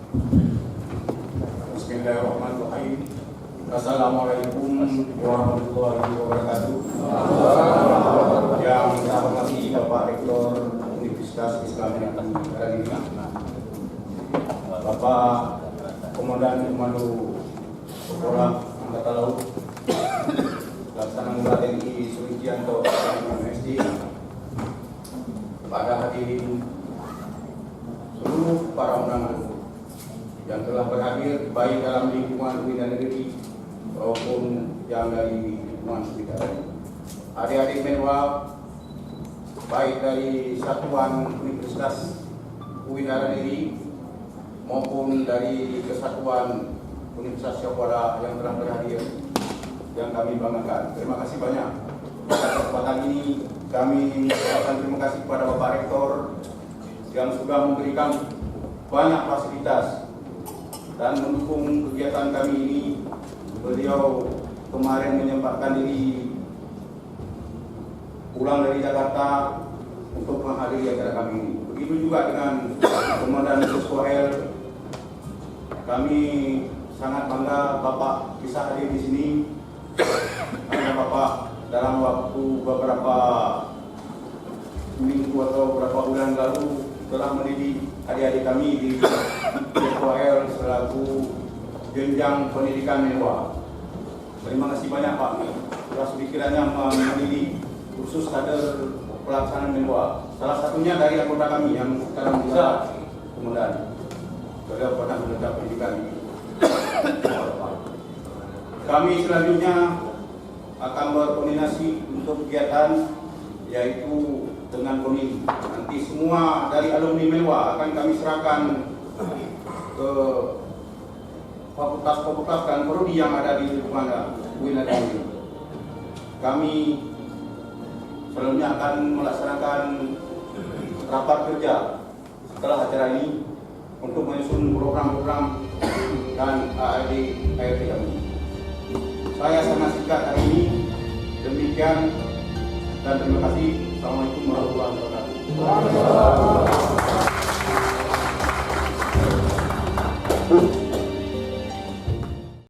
Bismillahirrahmanirrahim. Assalamualaikum warahmatullahi wabarakatuh. Yang saya hormati Bapak Rektor Universitas Islam Negeri Madinah, Bapak Komandan Komando Sekolah Angkatan Laut, Laksana Mula TNI Sulistianto MSD, pada hadirin seluruh para undangan yang telah berhadir baik dalam lingkungan UI dan negeri maupun yang dari lingkungan sekitar. Adik-adik menwa baik dari Satuan Universitas UI dan negeri maupun dari Kesatuan Universitas Syahwala yang telah berhadir, yang kami banggakan. Terima kasih banyak. Pada kesempatan ini kami mengucapkan terima kasih kepada Bapak Rektor yang sudah memberikan banyak fasilitas dan mendukung kegiatan kami ini. Beliau kemarin menyempatkan diri pulang dari Jakarta untuk menghadiri acara kami ini. Begitu juga dengan Komandan Suskohel. Kami sangat bangga Bapak bisa hadir di sini karena Bapak dalam waktu beberapa minggu atau beberapa bulan lalu telah mendidik adik-adik kami di PKL selaku jenjang pendidikan menwa. Terima kasih banyak Pak telah sekiranya mendidik khusus kader pelaksanaan menwa. Salah satunya dari anggota kami yang sekarang bisa kemudian beliau pernah mendapat pendidikan ini. Kami selanjutnya akan berkoordinasi untuk kegiatan yaitu dengan komisi. Nanti semua dari alumni menwa akan kami serahkan ke fakultas-fakultas dan prodi yang ada di lingkungan UI ini. Kami selanjutnya akan melaksanakan rapat kerja setelah acara ini untuk menyusun program-program dan ARD kami. Saya sangat singkat hari ini. Demikian dan terima kasih. Assalamualaikum warahmatullahi wabarakatuh.